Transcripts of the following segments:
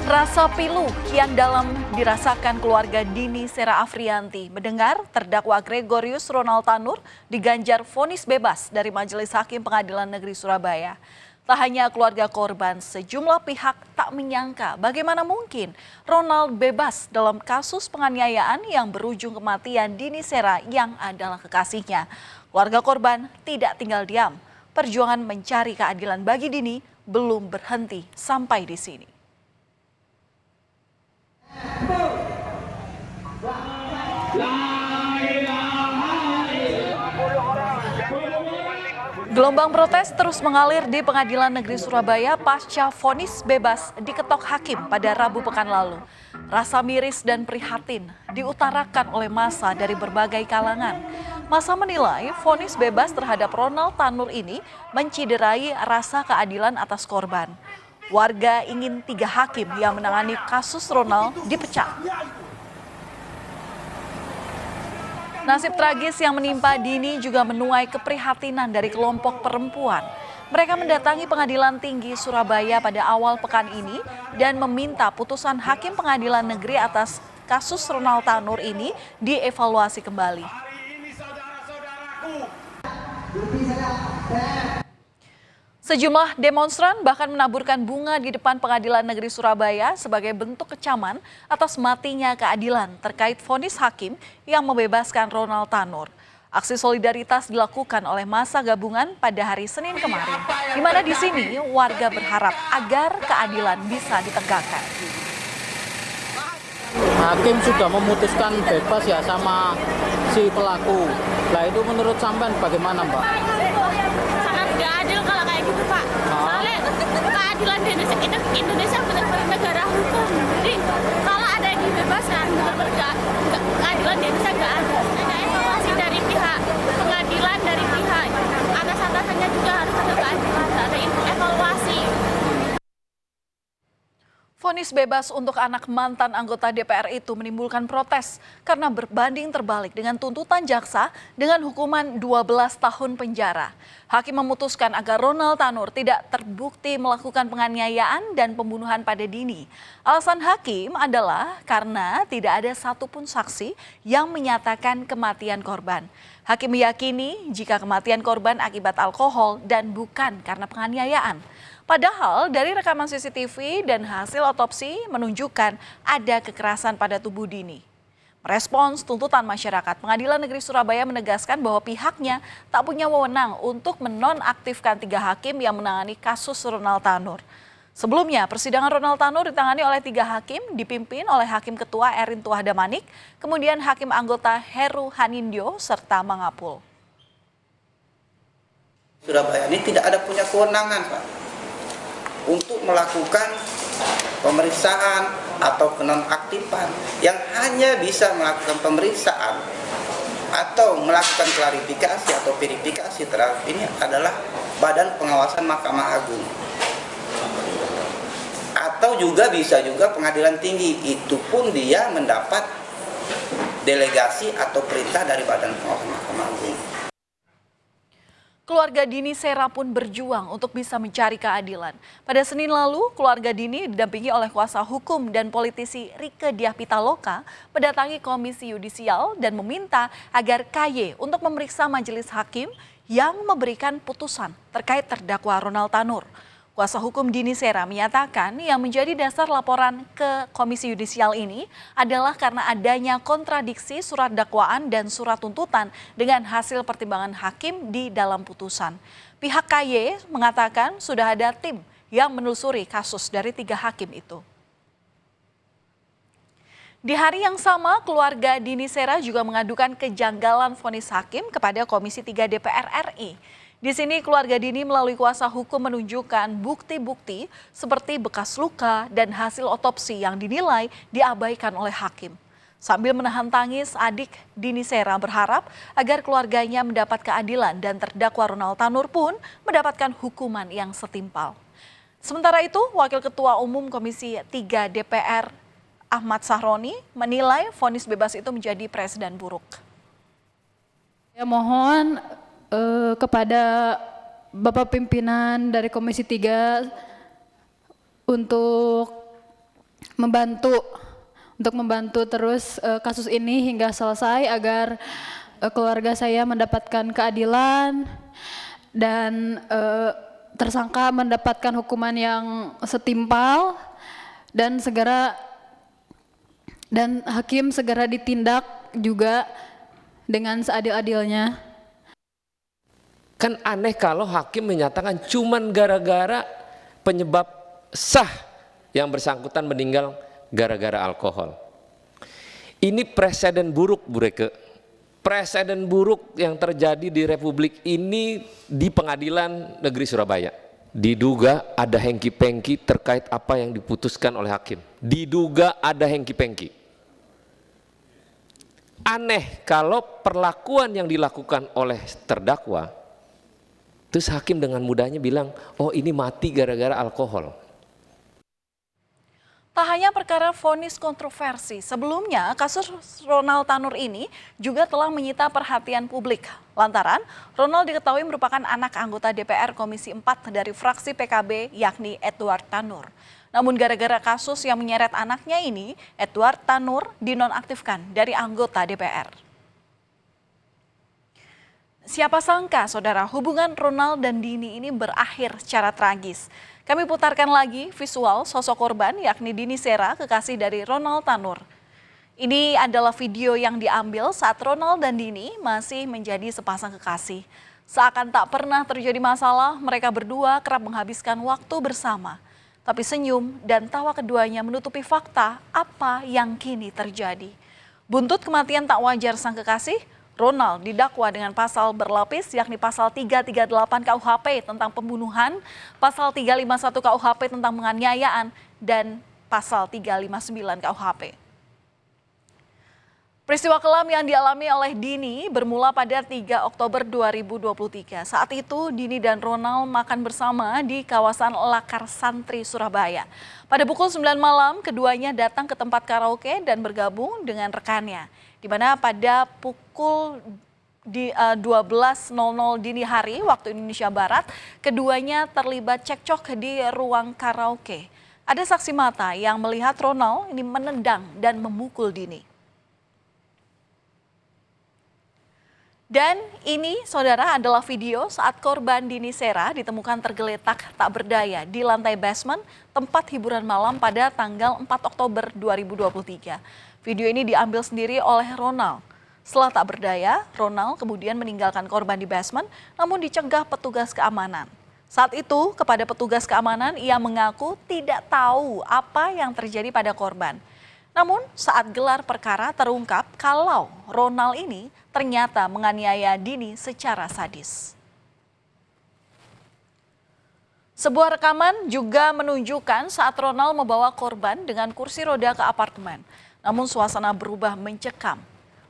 Rasa pilu kian dalam dirasakan keluarga Dini Sera Afriyanti mendengar terdakwa Gregorius Ronald Tanur diganjar vonis bebas dari Majelis Hakim Pengadilan Negeri Surabaya. Tak hanya keluarga korban, sejumlah pihak tak menyangka bagaimana mungkin Ronald bebas dalam kasus penganiayaan yang berujung kematian Dini Sera yang adalah kekasihnya. Keluarga korban tidak tinggal diam. Perjuangan mencari keadilan bagi Dini belum berhenti sampai di sini. Gelombang protes terus mengalir di Pengadilan Negeri Surabaya pasca vonis bebas diketok hakim pada Rabu pekan lalu. Rasa miris dan prihatin diutarakan oleh massa dari berbagai kalangan. Massa menilai vonis bebas terhadap Ronald Tanur ini menciderai rasa keadilan atas korban. Warga ingin 3 hakim yang menangani kasus Ronald dipecat. Nasib tragis yang menimpa Dini juga menuai keprihatinan dari kelompok perempuan. Mereka mendatangi Pengadilan Tinggi Surabaya pada awal pekan ini dan meminta putusan Hakim Pengadilan Negeri atas kasus Ronald Tanur ini dievaluasi kembali. Sejumlah demonstran bahkan menaburkan bunga di depan Pengadilan Negeri Surabaya sebagai bentuk kecaman atas matinya keadilan terkait vonis hakim yang membebaskan Ronald Tanur. Aksi solidaritas dilakukan oleh massa gabungan pada hari Senin kemarin, di mana di sini warga berharap agar keadilan bisa ditegakkan. Hakim sudah memutuskan bebas ya sama si pelaku. Nah itu menurut sampean bagaimana, Mbak? Sangat gak adil kalau kayak gitu, Pak. Soalnya keadilan di Indonesia benar-benar negara hukum. Jadi kalau ada yang dibebaskan, benar-benar keadilan di Indonesia gak ada. Ada evaluasi dari pihak pengadilan, dari pihak atas-atasannya juga harus ada keadilan, ada evaluasi. Vonis bebas untuk anak mantan anggota DPR itu menimbulkan protes karena berbanding terbalik dengan tuntutan jaksa dengan hukuman 12 tahun penjara. Hakim memutuskan agar Ronald Tanur tidak terbukti melakukan penganiayaan dan pembunuhan pada Dini. Alasan hakim adalah karena tidak ada satupun saksi yang menyatakan kematian korban. Hakim meyakini jika kematian korban akibat alkohol dan bukan karena penganiayaan. Padahal dari rekaman CCTV dan hasil otopsi menunjukkan ada kekerasan pada tubuh Dini. Merespons tuntutan masyarakat, Pengadilan Negeri Surabaya menegaskan bahwa pihaknya tak punya wewenang untuk menonaktifkan 3 hakim yang menangani kasus Ronald Tanur. Sebelumnya, persidangan Ronald Tanur ditangani oleh 3 hakim dipimpin oleh Hakim Ketua Erin Tuahdamanik, kemudian Hakim Anggota Heru Hanindyo, serta Mangapul. Surabaya ini tidak ada punya kewenangan, Pak, untuk melakukan pemeriksaan atau penonaktifan. Yang hanya bisa melakukan pemeriksaan atau melakukan klarifikasi atau verifikasi terhadap ini adalah Badan Pengawasan Mahkamah Agung. Atau juga bisa juga Pengadilan Tinggi, itu pun dia mendapat delegasi atau perintah dari Badan Pengawasan Mahkamah Agung. Keluarga Dini Sera pun berjuang untuk bisa mencari keadilan. Pada Senin lalu, keluarga Dini didampingi oleh kuasa hukum dan politisi Rieke Diah Pitaloka mendatangi Komisi Yudisial dan meminta agar KY untuk memeriksa majelis hakim yang memberikan putusan terkait terdakwa Ronald Tanur. Kuasa hukum Dini Sera menyatakan yang menjadi dasar laporan ke Komisi Yudisial ini adalah karena adanya kontradiksi surat dakwaan dan surat tuntutan dengan hasil pertimbangan hakim di dalam putusan. Pihak KY mengatakan sudah ada tim yang menelusuri kasus dari 3 hakim itu. Di hari yang sama, keluarga Dini Sera juga mengadukan kejanggalan vonis hakim kepada Komisi 3 DPR RI. Di sini keluarga Dini melalui kuasa hukum menunjukkan bukti-bukti seperti bekas luka dan hasil otopsi yang dinilai diabaikan oleh hakim. Sambil menahan tangis, adik Dini Sera berharap agar keluarganya mendapat keadilan dan terdakwa Ronald Tanur pun mendapatkan hukuman yang setimpal. Sementara itu, Wakil Ketua Umum Komisi 3 DPR Ahmad Sahroni menilai vonis bebas itu menjadi presiden buruk. Ya, mohon kepada Bapak pimpinan dari Komisi 3 untuk membantu terus kasus ini hingga selesai agar keluarga saya mendapatkan keadilan dan tersangka mendapatkan hukuman yang setimpal dan hakim segera ditindak juga dengan seadil-adilnya. Kan aneh kalau hakim menyatakan cuman gara-gara penyebab sah yang bersangkutan meninggal gara-gara alkohol. Ini presiden buruk, Bu Reke. Presiden buruk yang terjadi di Republik ini di Pengadilan Negeri Surabaya. Diduga ada hengki-pengki terkait apa yang diputuskan oleh hakim. Diduga ada hengki-pengki. Aneh kalau perlakuan yang dilakukan oleh terdakwa, terus hakim dengan mudahnya bilang, oh ini mati gara-gara alkohol. Tak hanya perkara vonis kontroversi, sebelumnya kasus Ronald Tanur ini juga telah menyita perhatian publik. Lantaran Ronald diketahui merupakan anak anggota DPR Komisi 4 dari fraksi PKB yakni Edward Tanur. Namun gara-gara kasus yang menyeret anaknya ini, Edward Tanur dinonaktifkan dari anggota DPR. Siapa sangka, saudara, hubungan Ronald dan Dini ini berakhir secara tragis. Kami putarkan lagi visual sosok korban yakni Dini Sera, kekasih dari Ronald Tanur. Ini adalah video yang diambil saat Ronald dan Dini masih menjadi sepasang kekasih. Seakan tak pernah terjadi masalah, mereka berdua kerap menghabiskan waktu bersama. Tapi senyum dan tawa keduanya menutupi fakta apa yang kini terjadi. Buntut kematian tak wajar sang kekasih, Ronald didakwa dengan pasal berlapis yakni pasal 338 KUHP tentang pembunuhan, pasal 351 KUHP tentang penganiayaan, dan pasal 359 KUHP. Peristiwa kelam yang dialami oleh Dini bermula pada 3 Oktober 2023. Saat itu Dini dan Ronald makan bersama di kawasan Lakar Santri, Surabaya. Pada pukul 9 malam, keduanya datang ke tempat karaoke dan bergabung dengan rekannya. Di mana pada pukul 12.00 dini hari waktu Indonesia Barat, keduanya terlibat cekcok di ruang karaoke. Ada saksi mata yang melihat Ronald ini menendang dan memukul Dini. Dan ini, saudara, adalah video saat korban Dini Sera ditemukan tergeletak tak berdaya di lantai basement tempat hiburan malam pada tanggal 4 Oktober 2023. Video ini diambil sendiri oleh Ronald. Setelah tak berdaya, Ronald kemudian meninggalkan korban di basement namun dicegah petugas keamanan. Saat itu, kepada petugas keamanan, ia mengaku tidak tahu apa yang terjadi pada korban. Namun saat gelar perkara terungkap kalau Ronald ini ternyata menganiaya Dini secara sadis. Sebuah rekaman juga menunjukkan saat Ronald membawa korban dengan kursi roda ke apartemen. Namun suasana berubah mencekam.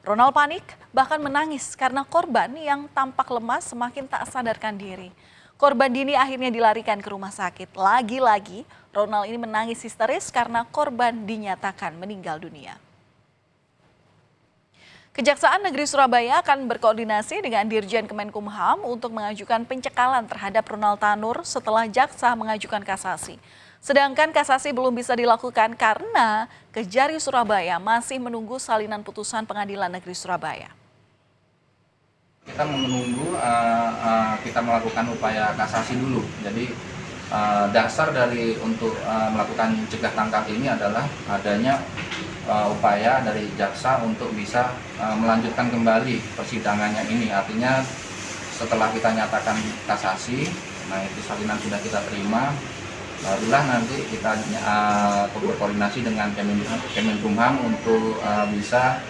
Ronald panik bahkan menangis karena korban yang tampak lemas semakin tak sadarkan diri. Korban Dini akhirnya dilarikan ke rumah sakit. Lagi-lagi Ronald ini menangis histeris karena korban dinyatakan meninggal dunia. Kejaksaan Negeri Surabaya akan berkoordinasi dengan Dirjen Kemenkumham untuk mengajukan pencekalan terhadap Ronald Tanur setelah jaksa mengajukan kasasi. Sedangkan kasasi belum bisa dilakukan karena Kejari Surabaya masih menunggu salinan putusan Pengadilan Negeri Surabaya. Kita menunggu, kita melakukan upaya kasasi dulu. Jadi dasar dari untuk melakukan cegah tangkap ini adalah adanya upaya dari jaksa untuk bisa melanjutkan kembali persidangannya ini. Artinya setelah kita nyatakan kasasi, nah itu salinan sudah kita terima, barulah nanti kita berkoordinasi dengan Kemenkumham untuk bisa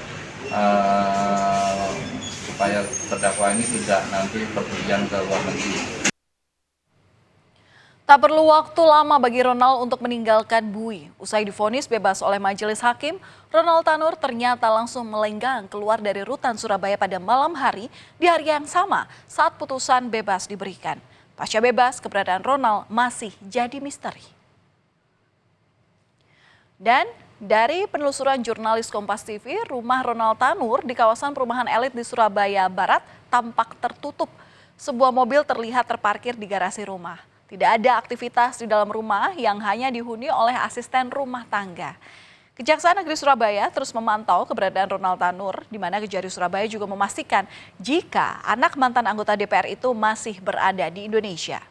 supaya terdakwa ini tidak nanti berpergian ke luar negeri. Tak perlu waktu lama bagi Ronald untuk meninggalkan bui. Usai divonis bebas oleh majelis hakim, Ronald Tanur ternyata langsung melenggang keluar dari rutan Surabaya pada malam hari di hari yang sama saat putusan bebas diberikan. Pasca bebas, keberadaan Ronald masih jadi misteri. Dan dari penelusuran jurnalis Kompas TV, rumah Ronald Tanur di kawasan perumahan elit di Surabaya Barat tampak tertutup. Sebuah mobil terlihat terparkir di garasi rumah. Tidak ada aktivitas di dalam rumah yang hanya dihuni oleh asisten rumah tangga. Kejaksaan Negeri Surabaya terus memantau keberadaan Ronald Tanur, di mana Kejari Surabaya juga memastikan jika anak mantan anggota DPR itu masih berada di Indonesia.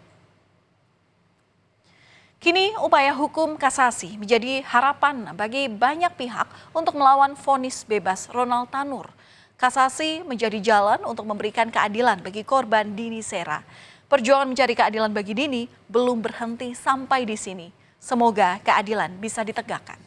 Kini upaya hukum kasasi menjadi harapan bagi banyak pihak untuk melawan vonis bebas Ronald Tanur. Kasasi menjadi jalan untuk memberikan keadilan bagi korban Dini Sera. Perjuangan mencari keadilan bagi Dini belum berhenti sampai di sini. Semoga keadilan bisa ditegakkan.